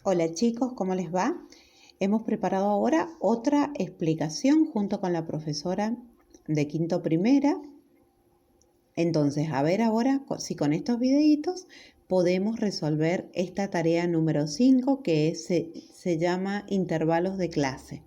Hola chicos, ¿cómo les va? Hemos preparado ahora otra explicación junto con la profesora de quinto primera. Entonces, a ver ahora si con estos videitos podemos resolver esta tarea número 5 que se llama intervalos de clase.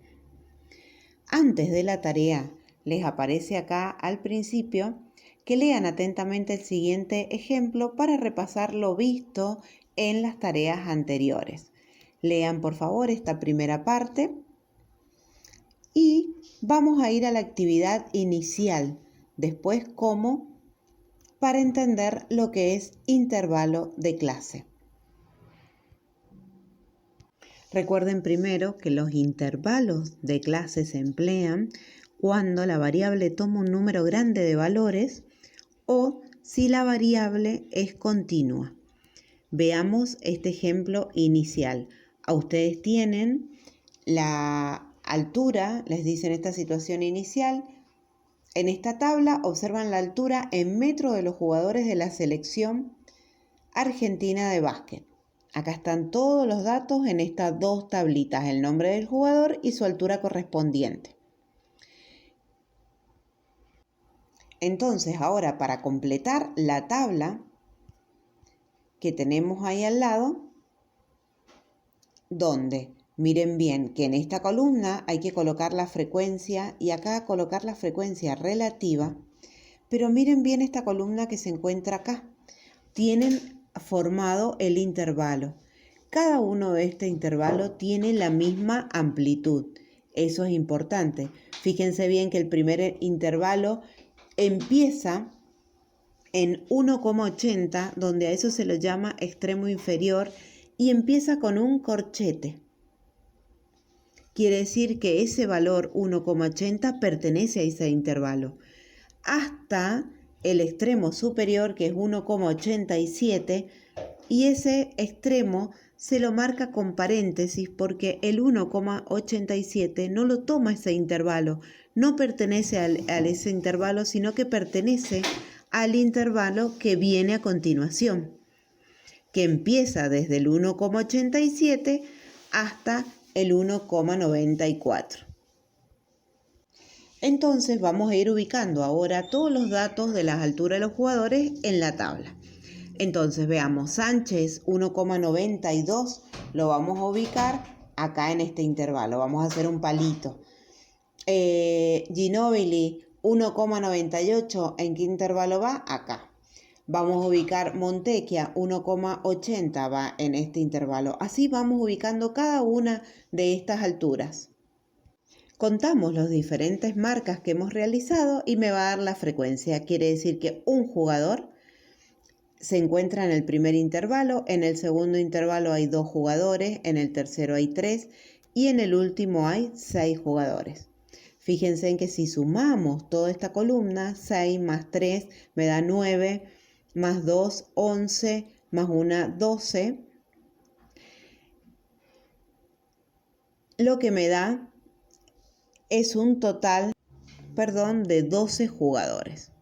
Antes de la tarea, les aparece acá al principio que lean atentamente el siguiente ejemplo para repasar lo visto en las tareas anteriores. Lean por favor esta primera parte y vamos a ir a la actividad inicial, después cómo, para entender lo que es intervalo de clase. Recuerden primero que los intervalos de clase se emplean cuando la variable toma un número grande de valores o si la variable es continua. Veamos este ejemplo inicial. A ustedes tienen la altura, les dicen esta situación inicial. En esta tabla observan la altura en metros de los jugadores de la selección argentina de básquet. Acá están todos los datos en estas dos tablitas, el nombre del jugador y su altura correspondiente. Entonces, ahora para completar la tabla que tenemos ahí al lado, donde miren bien que en esta columna hay que colocar la frecuencia y acá colocar la frecuencia relativa, pero miren bien esta columna que se encuentra acá. Tienen formado el intervalo. Cada uno de este intervalo tiene la misma amplitud. Eso es importante. Fíjense bien que el primer intervalo empieza en 1,80, donde a eso se lo llama extremo inferior, y empieza con un corchete. Quiere decir que ese valor 1,80 pertenece a ese intervalo. Hasta el extremo superior, que es 1,87, y ese extremo se lo marca con paréntesis porque el 1,87 no lo toma ese intervalo, no pertenece a ese intervalo, sino que pertenece al intervalo que viene a continuación, que empieza desde el 1,87 hasta el 1,94. Entonces vamos a ir ubicando ahora todos los datos de las alturas de los jugadores en la tabla. Entonces veamos, Sánchez 1,92 lo vamos a ubicar acá en este intervalo, vamos a hacer un palito. Ginóbili 1,98, ¿en qué intervalo va? Acá. Vamos a ubicar Montecchia 1,80, va en este intervalo. Así vamos ubicando cada una de estas alturas. Contamos las diferentes marcas que hemos realizado y me va a dar la frecuencia. Quiere decir que un jugador se encuentra en el primer intervalo, en el segundo intervalo hay 2 jugadores, en el tercero hay 3 y en el último hay 6 jugadores. Fíjense en que si sumamos toda esta columna, 6 más 3 me da 9, más 2, 11, más 1, 12. Lo que me da es un total, de 12 jugadores,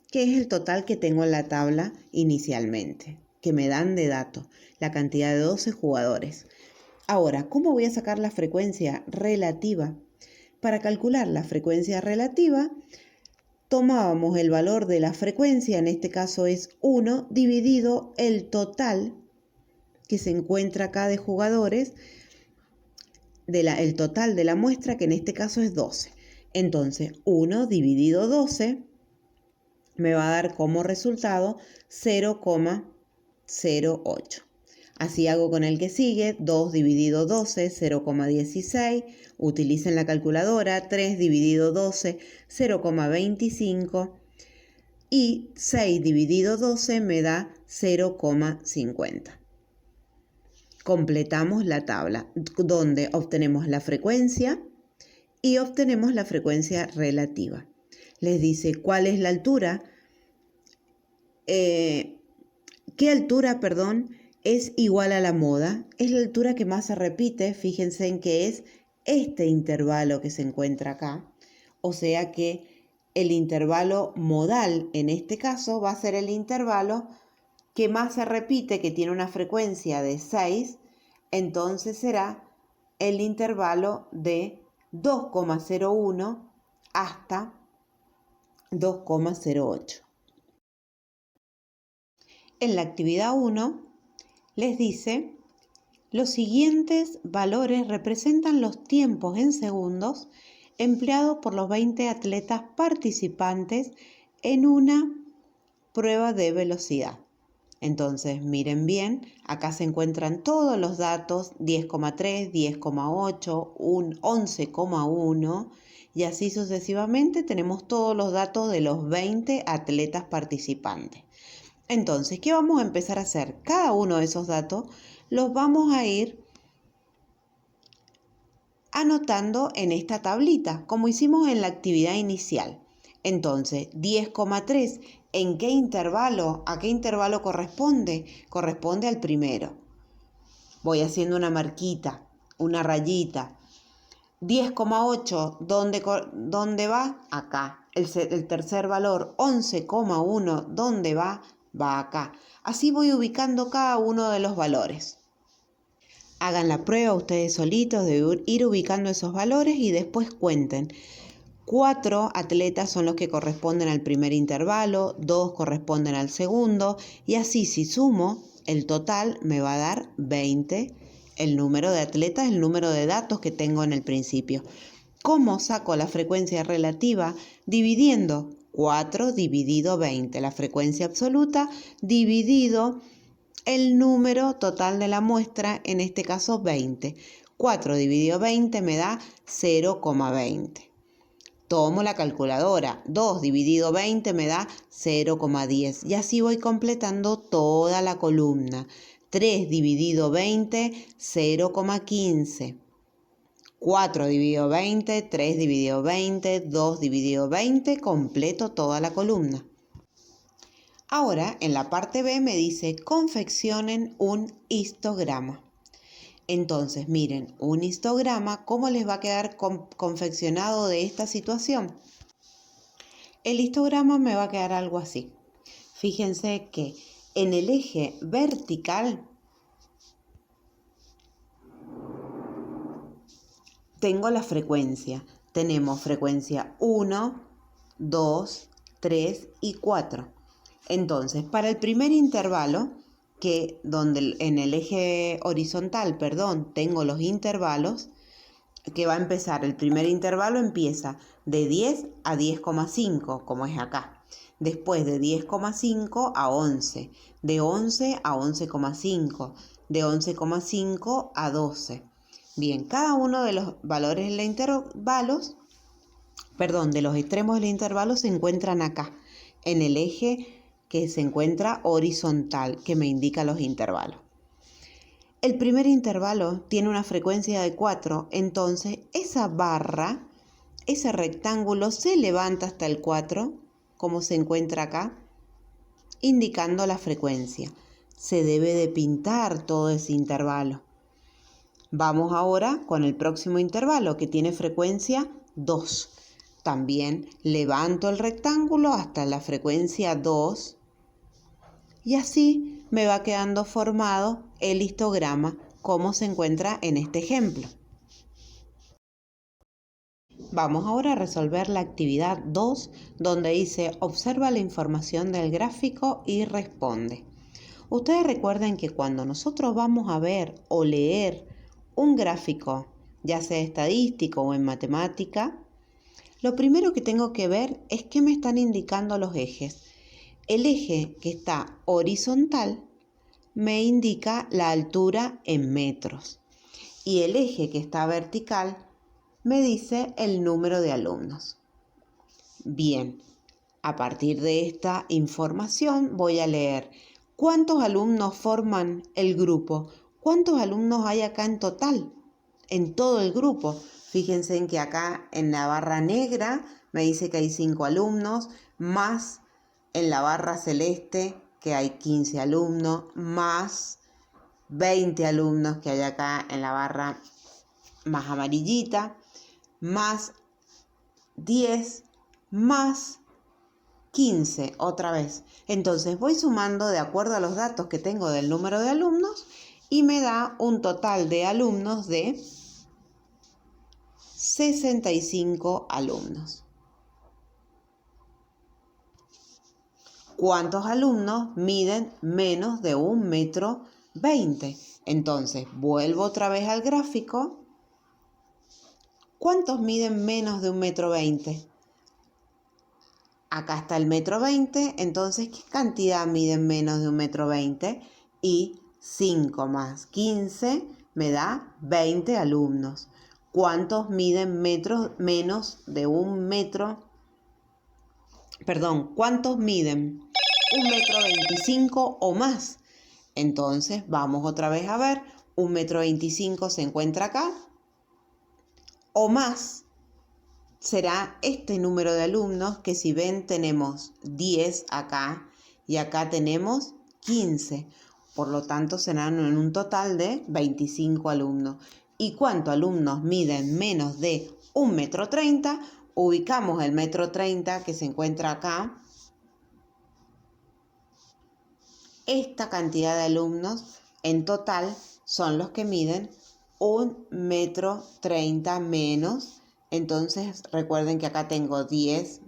que es el total que tengo en la tabla inicialmente, que me dan de datos, la cantidad de 12 jugadores. Ahora, ¿cómo voy a sacar la frecuencia relativa? Para calcular la frecuencia relativa, tomábamos el valor de la frecuencia, en este caso es 1, dividido el total que se encuentra acá de jugadores, el total de la muestra, que en este caso es 12. Entonces, 1 dividido 12 me va a dar como resultado 0,08. Así hago con el que sigue, 2 dividido 12, 0,16. Utilicen la calculadora, 3 dividido 12, 0,25. Y 6 dividido 12 me da 0,50. Completamos la tabla, donde obtenemos la frecuencia y obtenemos la frecuencia relativa. Les dice cuál es la altura, qué altura, es igual a la moda. Es la altura que más se repite, fíjense en que es este intervalo que se encuentra acá. O sea que el intervalo modal en este caso va a ser el intervalo que más se repite, que tiene una frecuencia de 6, entonces será el intervalo de 2,01 hasta 2,08. En la actividad 1 les dice: los siguientes valores representan los tiempos en segundos empleados por los 20 atletas participantes en una prueba de velocidad. Entonces, miren bien, acá se encuentran todos los datos: 10,3, 10,8, 11,1 y así sucesivamente. Tenemos todos los datos de los 20 atletas participantes. Entonces, ¿qué vamos a empezar a hacer? Cada uno de esos datos los vamos a ir anotando en esta tablita, como hicimos en la actividad inicial. Entonces, 10,3, ¿en qué intervalo? ¿A qué intervalo corresponde? Corresponde al primero. Voy haciendo una marquita, una rayita. 10,8, ¿dónde va? Acá. El tercer valor, 11,1, ¿dónde va? Va acá. Así voy ubicando cada uno de los valores. Hagan la prueba ustedes solitos de ir ubicando esos valores y después cuenten. 4 atletas son los que corresponden al primer intervalo, 2 corresponden al segundo, y así si sumo el total me va a dar 20, el número de atletas, el número de datos que tengo en el principio. ¿Cómo saco la frecuencia relativa? Dividiendo 4 dividido 20, la frecuencia absoluta dividido el número total de la muestra, en este caso 20. 4 dividido 20 me da 0,20. Tomo la calculadora, 2 dividido 20 me da 0,10 y así voy completando toda la columna. 3 dividido 20, 0,15. 4 dividido 20, 3 dividido 20, 2 dividido 20, completo toda la columna. Ahora, en la parte B me dice: confeccionen un histograma. Entonces, miren, un histograma, ¿cómo les va a quedar confeccionado de esta situación? El histograma me va a quedar algo así. Fíjense que en el eje vertical tengo la frecuencia. Tenemos frecuencia 1, 2, 3 y 4. Entonces, para el primer intervalo, donde en el eje horizontal, tengo los intervalos, que va a empezar, el primer intervalo empieza de 10 a 10,5, como es acá. Después de 10,5 a 11, de 11 a 11,5, de 11,5 a 12. Bien, cada uno de los valores de los extremos del intervalo se encuentran acá, en el eje que se encuentra horizontal, que me indica los intervalos. El primer intervalo tiene una frecuencia de 4, entonces esa barra, ese rectángulo se levanta hasta el 4, como se encuentra acá, indicando la frecuencia. Se debe de pintar todo ese intervalo. Vamos ahora con el próximo intervalo, que tiene frecuencia 2. También levanto el rectángulo hasta la frecuencia 2 y así me va quedando formado el histograma como se encuentra en este ejemplo. Vamos ahora a resolver la actividad 2, donde dice: observa la información del gráfico y responde. Ustedes recuerden que cuando nosotros vamos a ver o leer un gráfico, ya sea estadístico o en matemática, lo primero que tengo que ver es qué me están indicando los ejes. El eje que está horizontal me indica la altura en metros y el eje que está vertical me dice el número de alumnos. Bien, a partir de esta información voy a leer cuántos alumnos forman el grupo, cuántos alumnos hay acá en total, en todo el grupo. Fíjense en que acá en la barra negra me dice que hay 5 alumnos, más en la barra celeste que hay 15 alumnos, más 20 alumnos que hay acá en la barra más amarillita, más 10, más 15 otra vez. Entonces voy sumando de acuerdo a los datos que tengo del número de alumnos y me da un total de alumnos de 65 alumnos. ¿Cuántos alumnos miden menos de 1,20 m? Entonces, vuelvo otra vez al gráfico. ¿Cuántos miden menos de 1,20 m? Acá está el 1,20 m, entonces, ¿qué cantidad miden menos de 1,20 m? Y 5 más 15 me da 20 alumnos. ¿Cuántos miden menos de 1 metro? Perdón, ¿cuántos miden 1,25 m o más? Entonces, vamos otra vez a ver. 1,25 m se encuentra acá. O más será este número de alumnos que, si ven, tenemos 10 acá y acá tenemos 15. Por lo tanto, serán en un total de 25 alumnos. ¿Y cuántos alumnos miden menos de 1,30 m? Ubicamos el 1,30 m que se encuentra acá. Esta cantidad de alumnos en total son los que miden 1,30 m menos. Entonces recuerden que acá tengo 10,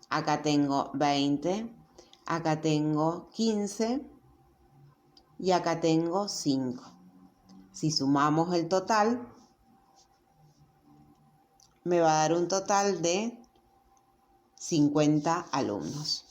acá tengo 20, acá tengo 15 y acá tengo 5. Si sumamos el total, me va a dar un total de 50 alumnos.